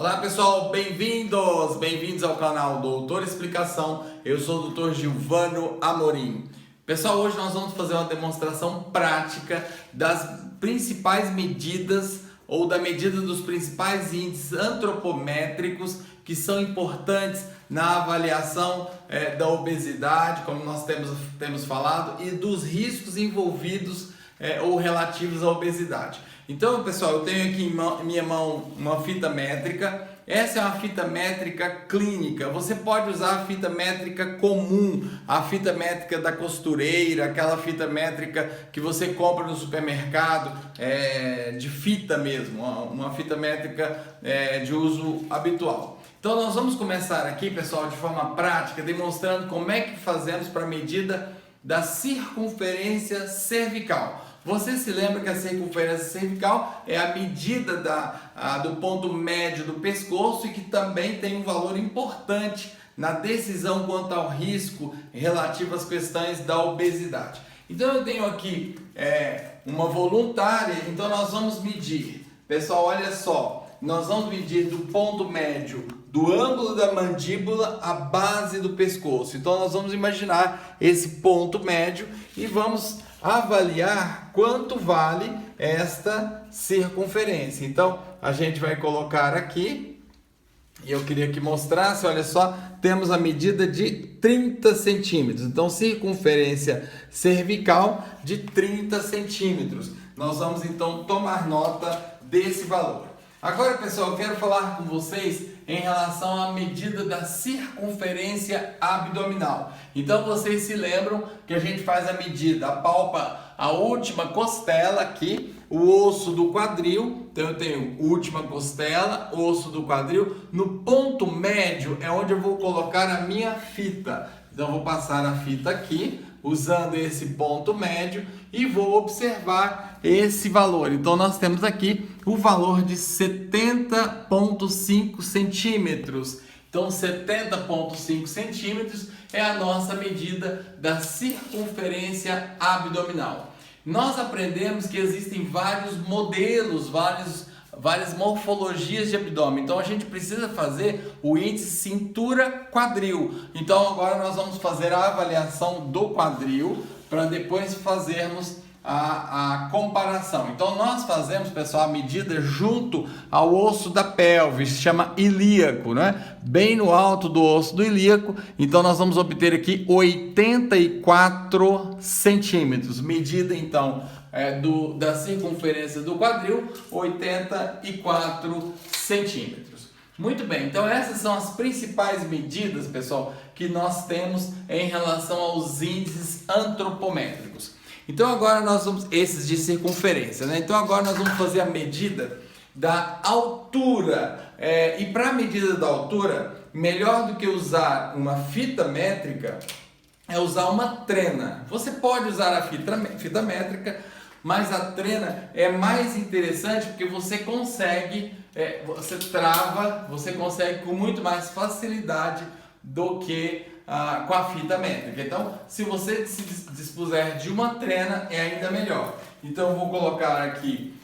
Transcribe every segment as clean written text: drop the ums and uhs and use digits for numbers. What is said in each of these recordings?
Olá pessoal, bem-vindos ao canal Doutor Explicação. Eu sou o Dr. Gilvano Amorim. Pessoal, hoje nós vamos fazer uma demonstração prática das principais medidas ou da medida dos principais índices antropométricos que são importantes na avaliação da obesidade, como nós temos falado, e dos riscos envolvidos ou relativos à obesidade. Então, pessoal, eu tenho aqui em minha mão uma fita métrica. Essa é uma fita métrica clínica. Você pode usar a fita métrica comum, a fita métrica da costureira, aquela fita métrica que você compra no supermercado, de fita mesmo, uma fita métrica de uso habitual. Então, nós vamos começar aqui, pessoal, de forma prática, demonstrando como é que fazemos para a medida da circunferência cervical. Você se lembra que a circunferência cervical é a medida do ponto médio do pescoço e que também tem um valor importante na decisão quanto ao risco relativo às questões da obesidade. Então eu tenho aqui uma voluntária, então nós vamos medir. Pessoal, olha só, nós vamos medir do ponto médio do ângulo da mandíbula à base do pescoço. Então nós vamos imaginar esse ponto médio e vamos avaliar quanto vale esta circunferência. Então a gente vai colocar aqui, e eu queria que mostrasse, olha só, temos a medida de 30 centímetros. Então circunferência cervical de 30 centímetros. Nós vamos então tomar nota desse valor. Agora, pessoal, eu quero falar com vocês em relação à medida da circunferência abdominal. Então, vocês se lembram que a gente faz a medida, apalpa a última costela aqui, o osso do quadril. Então, eu tenho última costela, osso do quadril. No ponto médio é onde eu vou colocar a minha fita. Então, eu vou passar a fita aqui, usando esse ponto médio, e vou observar esse valor. Então nós temos aqui o valor de 70,5 centímetros. Então 70,5 centímetros é a nossa medida da circunferência abdominal. Nós aprendemos que existem vários modelos, várias morfologias de abdômen. Então a gente precisa fazer o índice cintura-quadril. Então agora nós vamos fazer a avaliação do quadril para depois fazermos a comparação. Então nós fazemos, pessoal, a medida junto ao osso da pelve, se chama ilíaco, né? Bem no alto do osso do ilíaco. Então nós vamos obter aqui 84 centímetros. Medida então da circunferência do quadril, 84 centímetros. Muito bem, então essas são as principais medidas, pessoal, que nós temos em relação aos índices antropométricos. Então agora nós vamos, esses de circunferência, né? Então agora nós vamos fazer a medida da altura. E para a medida da altura, melhor do que usar uma fita métrica, é usar uma trena. Você pode usar a fita métrica, mas a trena é mais interessante porque você consegue, você consegue com muito mais facilidade do que com a fita métrica. Então, se você se dispuser de uma trena, é ainda melhor. Então, eu vou colocar aqui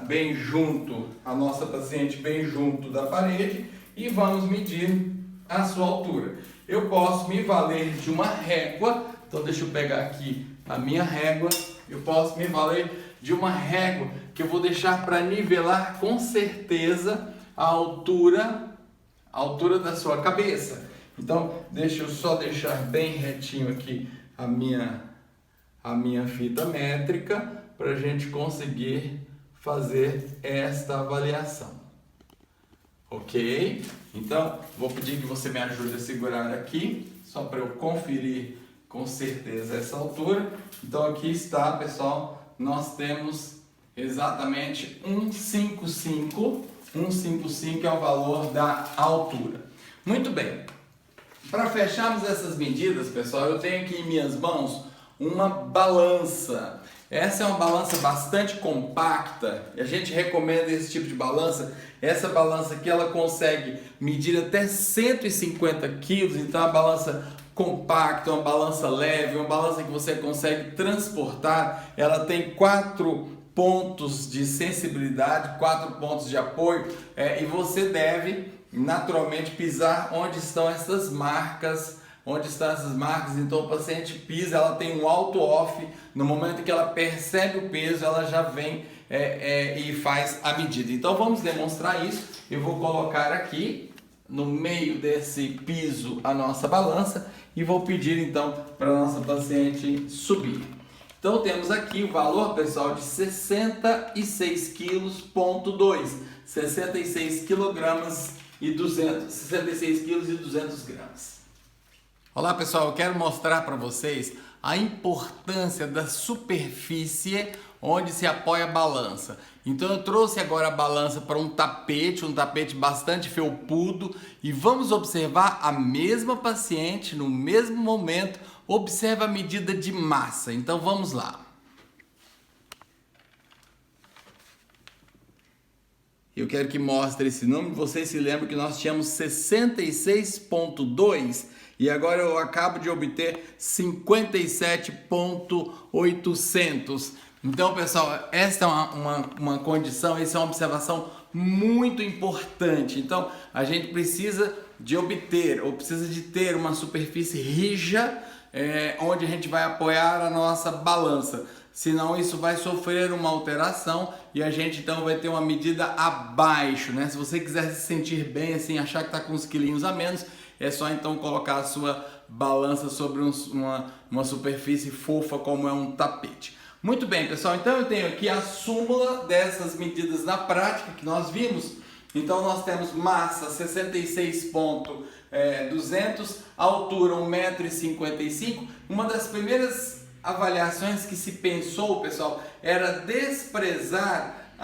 bem junto, a nossa paciente bem junto da parede, e vamos medir a sua altura. Eu posso me valer de uma régua, então deixa eu pegar aqui a minha régua. Eu posso me valer de uma régua que eu vou deixar para nivelar com certeza a altura da sua cabeça. Então, deixa eu só deixar bem retinho aqui a minha fita métrica para a gente conseguir fazer esta avaliação. Ok? Então, vou pedir que você me ajude a segurar aqui, só para eu conferir com certeza essa altura. Então aqui está, pessoal, nós temos exatamente 155. 155 é o valor da altura. Muito bem. Para fecharmos essas medidas, pessoal, eu tenho aqui em minhas mãos uma balança. Essa é uma balança bastante compacta e a gente recomenda esse tipo de balança. Essa balança aqui ela consegue medir até 150 quilos, então é uma balança compacta, uma balança leve, uma balança que você consegue transportar. Ela tem quatro pontos de sensibilidade, 4 pontos de apoio, e você deve naturalmente pisar onde estão essas marcas. Então o paciente pisa, ela tem um auto-off, no momento que ela percebe o peso, ela já vem e faz a medida. Então vamos demonstrar isso. Eu vou colocar aqui no meio desse piso a nossa balança e vou pedir então para a nossa paciente subir. Então temos aqui o valor, pessoal, de 66 quilos, 66 quilogramas e 66 quilos e 200 gramas. Olá pessoal, eu quero mostrar para vocês a importância da superfície onde se apoia a balança. Então eu trouxe agora a balança para um tapete bastante felpudo, e vamos observar a mesma paciente no mesmo momento. Observa a medida de massa. Então vamos lá. Eu quero que mostre esse número. Vocês se lembram que nós tínhamos 66,2 e agora eu acabo de obter 57,800. Então, pessoal, esta é uma condição, essa é uma observação muito importante. Então, a gente precisa de obter, ou precisa de ter uma superfície rija, onde a gente vai apoiar a nossa balança. Senão isso vai sofrer uma alteração e a gente então vai ter uma medida abaixo, né? Se você quiser se sentir bem, assim, achar que está com uns quilinhos a menos, é só então colocar a sua balança sobre uma superfície fofa como é um tapete. Muito bem, pessoal, então eu tenho aqui a súmula dessas medidas na prática que nós vimos. Então nós temos massa 66,200, altura 1,55 m. Uma das primeiras avaliações que se pensou, pessoal, era desprezar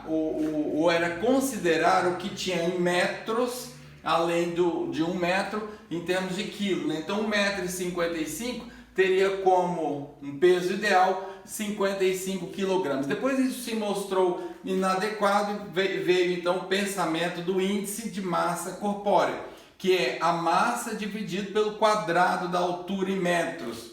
ou era considerar o que tinha em metros, além de 1 metro, em termos de quilo, né? Então 1,55 m teria como um peso ideal 55 kg. Depois isso se mostrou inadequado e veio então o pensamento do índice de massa corpórea, que é a massa dividido pelo quadrado da altura em metros,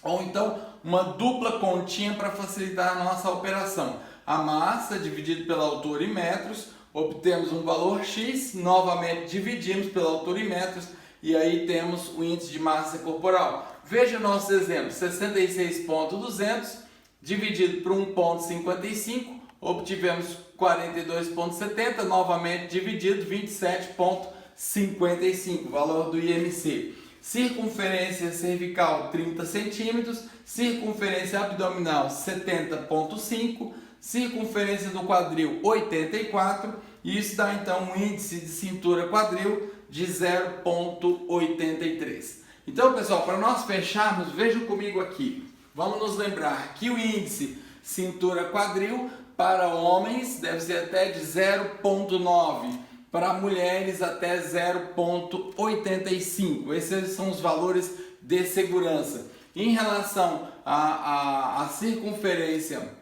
ou então uma dupla continha para facilitar a nossa operação. A massa dividido pela altura em metros, obtemos um valor X, novamente dividimos pela altura em metros e aí temos o índice de massa corporal. Veja nosso exemplo, 66,200 dividido por 1,55, obtivemos 42,70, novamente dividido 27,55, valor do IMC. Circunferência cervical 30 centímetros, circunferência abdominal 70,5, circunferência do quadril 84, e isso dá então um índice de cintura quadril de 0,83. Então, pessoal, para nós fecharmos, vejam comigo aqui. Vamos nos lembrar que o índice cintura quadril para homens deve ser até de 0,9, para mulheres até 0,85. Esses são os valores de segurança. Em relação à circunferência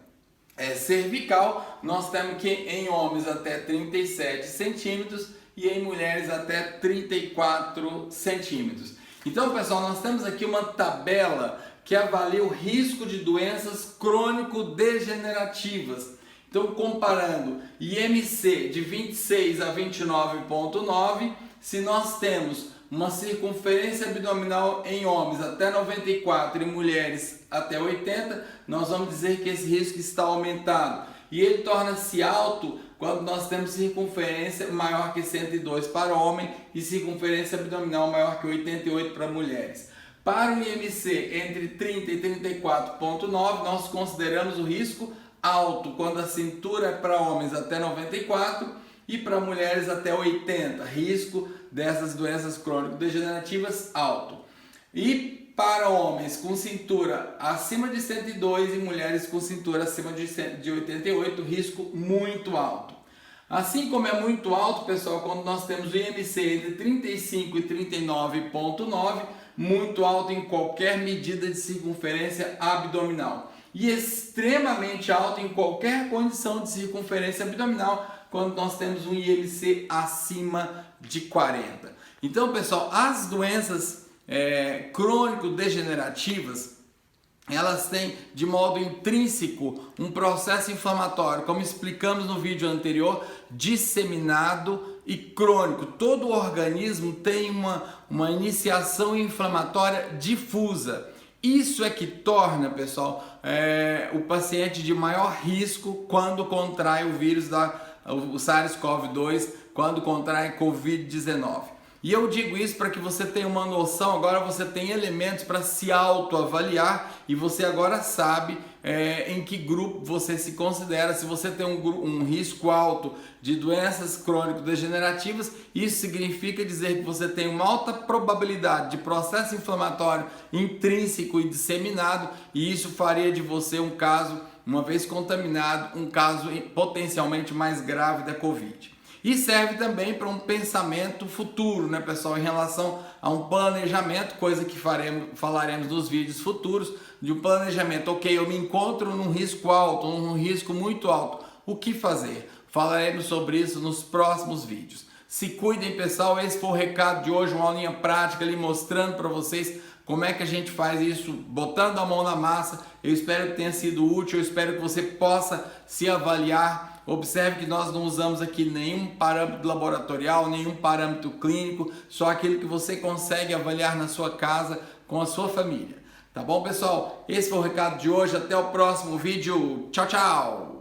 cervical, nós temos que em homens até 37 centímetros e em mulheres até 34 centímetros. Então, pessoal, nós temos aqui uma tabela que avalia o risco de doenças crônico-degenerativas. Então, comparando IMC de 26 a 29,9, se nós temos uma circunferência abdominal em homens até 94 e mulheres até 80, nós vamos dizer que esse risco está aumentado. E ele torna-se alto quando nós temos circunferência maior que 102 para homem e circunferência abdominal maior que 88 para mulheres. Para o IMC entre 30 e 34,9, nós consideramos o risco alto quando a cintura é para homens até 94 e para mulheres até 80, risco dessas doenças crônico-degenerativas alto. E para homens com cintura acima de 102 e mulheres com cintura acima de 88, risco muito alto. Assim como é muito alto, pessoal, quando nós temos o IMC entre 35 e 39,9, muito alto em qualquer medida de circunferência abdominal. E extremamente alto em qualquer condição de circunferência abdominal, quando nós temos um IMC acima de 40. Então, pessoal, as doenças crônico-degenerativas, elas têm de modo intrínseco um processo inflamatório, como explicamos no vídeo anterior, disseminado e crônico. Todo o organismo tem uma iniciação inflamatória difusa. Isso é que torna, pessoal, o paciente de maior risco quando contrai o vírus o SARS-CoV-2, quando contrai Covid-19. E eu digo isso para que você tenha uma noção, agora você tem elementos para se autoavaliar e você agora sabe em que grupo você se considera. Se você tem um risco alto de doenças crônico-degenerativas, isso significa dizer que você tem uma alta probabilidade de processo inflamatório intrínseco e disseminado, e isso faria de você um caso, uma vez contaminado, um caso potencialmente mais grave da Covid. E serve também para um pensamento futuro, né, pessoal, em relação a um planejamento, coisa que falaremos nos vídeos futuros, de um planejamento. Ok, eu me encontro num risco alto, num risco muito alto. O que fazer? Falaremos sobre isso nos próximos vídeos. Se cuidem, pessoal, esse foi o recado de hoje, uma aulinha prática ali mostrando para vocês como é que a gente faz isso, botando a mão na massa. Eu espero que tenha sido útil, eu espero que você possa se avaliar. Observe que nós não usamos aqui nenhum parâmetro laboratorial, nenhum parâmetro clínico, só aquilo que você consegue avaliar na sua casa com a sua família. Tá bom, pessoal? Esse foi o recado de hoje. Até o próximo vídeo. Tchau, tchau!